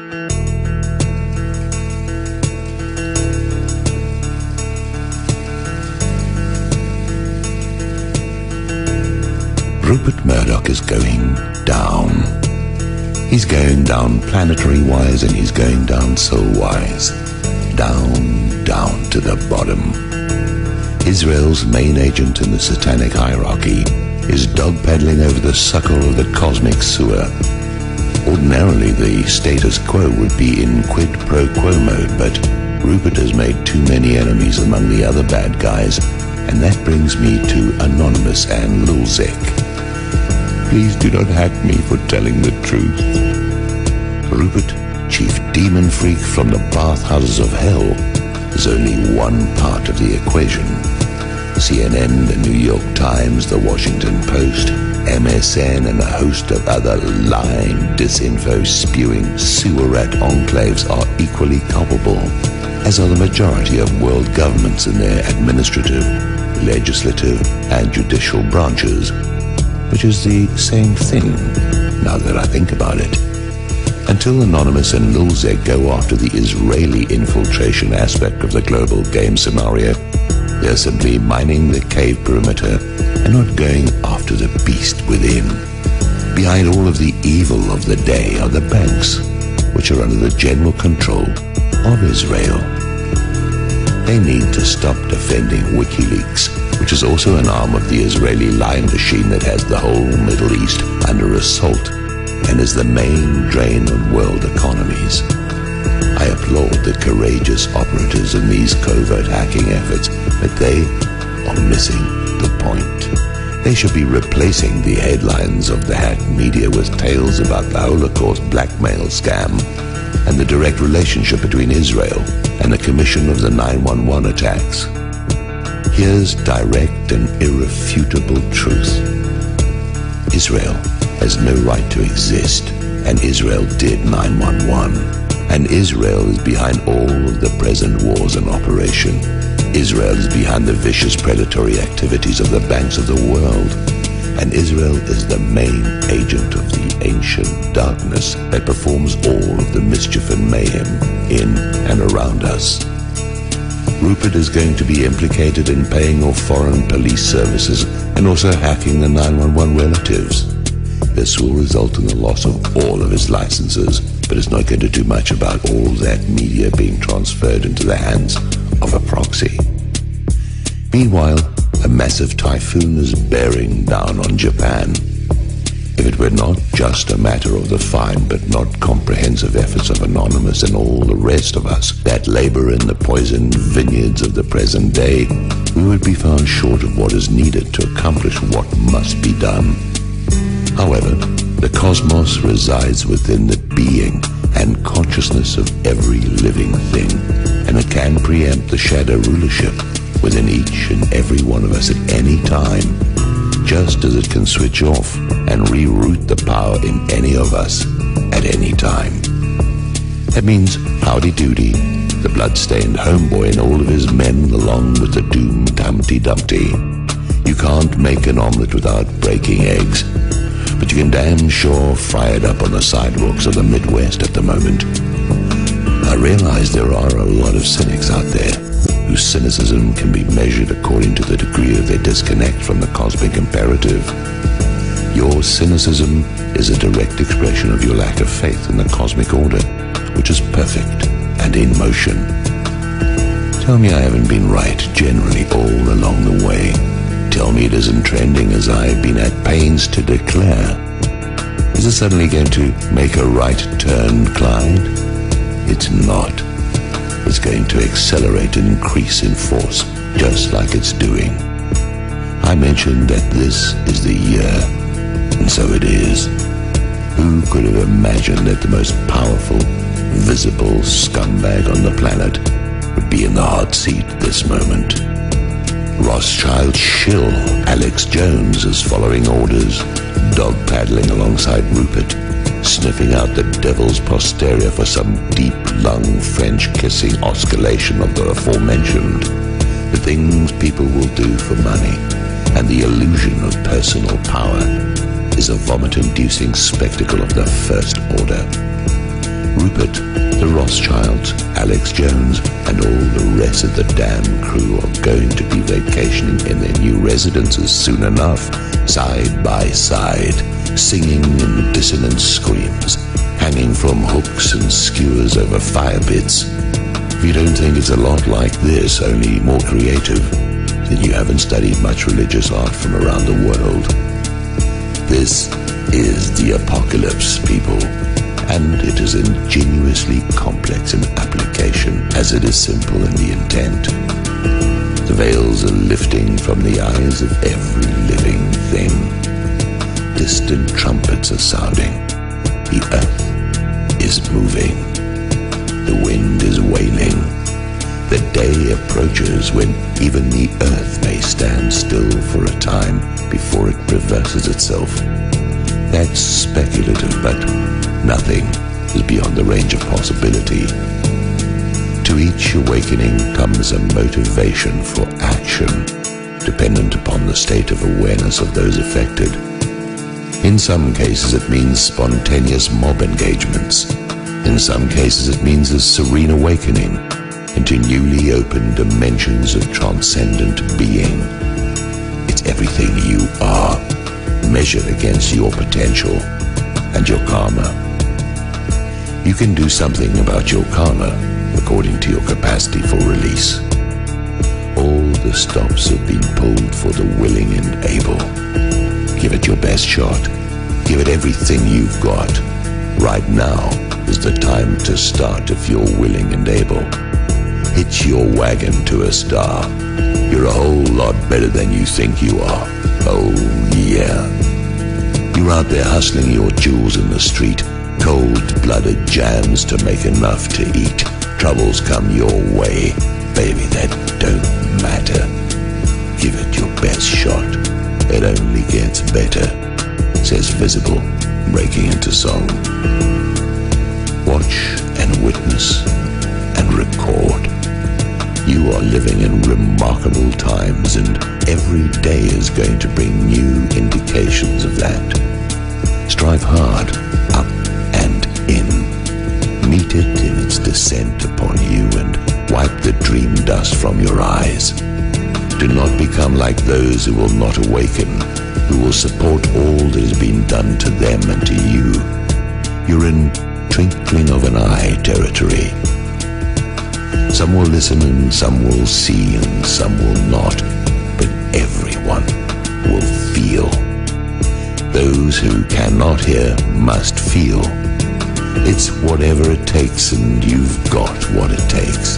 Rupert Murdoch is going down. He's going down planetary-wise, and he's going down soul-wise. Down, down to the bottom. Israel's main agent in the satanic hierarchy is dogpaddling over the suckhole of the cosmic sewer. Ordinarily, the status quo would be in quid pro quo mode, but Rupert has made too many enemies among the other bad guys, and that brings me to Anonymous and LulzSec. Please do not hack me for telling the truth. Rupert, chief demon freak from the bathhouses of hell, is only one part of the equation. CNN, the New York Times, the Washington Post, MSN, and a host of other lying, disinfo, spewing, sewer rat enclaves are equally culpable, as are the majority of world governments in their administrative, legislative, and judicial branches, which is the same thing, now that I think about it. Until Anonymous and LulzSec go after the Israeli infiltration aspect of the global game scenario, they're simply mining the cave perimeter and not going after the beast within. Behind all of the evil of the day are the banks, which are under the general control of Israel. They need to stop defending WikiLeaks, which is also an arm of the Israeli lying machine that has the whole Middle East under assault and is the main drain of world economies. I applaud the courageous operatives in these covert hacking efforts, but they are missing the point. They should be replacing the headlines of the hacked media with tales about the Holocaust blackmail scam and the direct relationship between Israel and the commission of the 9/11 attacks. Here's direct and irrefutable truth. Israel has no right to exist, and Israel did 9/11. And Israel is behind all of the present wars in operation. Israel is behind the vicious predatory activities of the banks of the world. And Israel is the main agent of the ancient darkness that performs all of the mischief and mayhem in and around us. Rupert is going to be implicated in paying off foreign police services and also hacking the 911 relatives. This will result in the loss of all of his licenses, but it's not going to do much about all that media being transferred into the hands of a proxy. Meanwhile, a massive typhoon is bearing down on Japan. If it were not just a matter of the fine but not comprehensive efforts of Anonymous and all the rest of us that labor in the poisoned vineyards of the present day, we would be found short of what is needed to accomplish what must be done. However, the cosmos resides within the being and consciousness of every living thing, and it can preempt the shadow rulership within each and every one of us at any time, just as it can switch off and reroute the power in any of us at any time. That means Howdy Doody, the blood-stained homeboy and all of his men along with the doomed Humpty Dumpty. You can't make an omelet without breaking eggs, but you can damn sure fry it up on the sidewalks of the Midwest at the moment. I realize there are a lot of cynics out there whose cynicism can be measured according to the degree of their disconnect from the cosmic imperative. Your cynicism is a direct expression of your lack of faith in the cosmic order, which is perfect and in motion. Tell me I haven't been right generally all along the way. Tell me it isn't trending as I've been at pains to declare. Is it suddenly going to make a right turn, Clyde? It's not. It's going to accelerate and increase in force, just like it's doing. I mentioned that this is the year, and so it is. Who could have imagined that the most powerful, visible scumbag on the planet would be in the hot seat at this moment? Rothschild shill Alex Jones is following orders, dogpaddling alongside Rupert, sniffing out the devil's posterior for some deep-lung French-kissing osculation of the aforementioned. The things people will do for money and the illusion of personal power is a vomit-inducing spectacle of the first order. Rupert, the Rothschilds, Alex Jones, and all the rest of the damn crew are going to be vacationing in their new residences soon enough, side by side, singing in dissonant screams, hanging from hooks and skewers over fire pits. If you don't think it's a lot like this, only more creative, then you haven't studied much religious art from around the world. This is the apocalypse, people, and it is ingenuously complex in application as it is simple in the intent. The veils are lifting from the eyes of every living thing. Distant trumpets are sounding. The earth is moving. The wind is wailing. The day approaches when even the earth may stand still for a time before it reverses itself. That's speculative, but nothing is beyond the range of possibility. To each awakening comes a motivation for action, dependent upon the state of awareness of those affected. In some cases it means spontaneous mob engagements. In some cases it means a serene awakening into newly opened dimensions of transcendent being. It's everything you are, measured against your potential and your karma. You can do something about your karma according to your capacity for release. All the stops have been pulled for the willing and able. Give it your best shot. Give it everything you've got. Right now is the time to start if you're willing and able. Hitch your wagon to a star. You're a whole lot better than you think you are. Oh yeah. You're out there hustling your jewels in the street, cold-blooded jams to make enough to eat. Troubles come your way, baby, that don't matter. Give it your best shot. It only gets better, says Visible, breaking into song. Watch and witness and record. You are living in remarkable times, and every day is going to bring new indications of that. Strive hard, up and in. Meet it in its descent upon you and wipe the dream dust from your eyes. Do not become like those who will not awaken, who will support all that has been done to them and to you. You're in twinkling of an eye territory. Some will listen and some will see and some will not, but everyone will feel. Those who cannot hear must feel. It's whatever it takes, and you've got what it takes.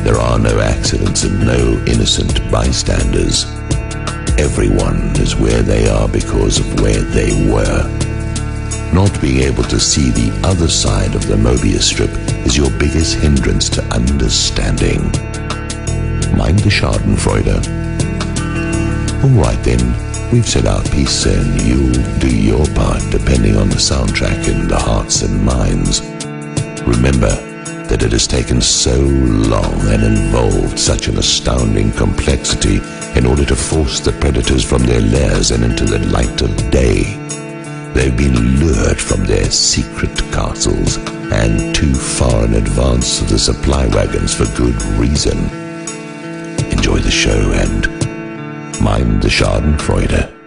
There are no accidents and no innocent bystanders. Everyone is where they are because of where they were. Not being able to see the other side of the Mobius strip is your biggest hindrance to understanding. Mind the Schadenfreude. Alright then, we've said our piece and you'll do your part depending on the soundtrack in the hearts and minds. Remember that it has taken so long and involved such an astounding complexity in order to force the predators from their lairs and into the light of day. They've been lured from their secret castles and too far in advance of the supply wagons for good reason. Enjoy the show and mind the Schadenfreude.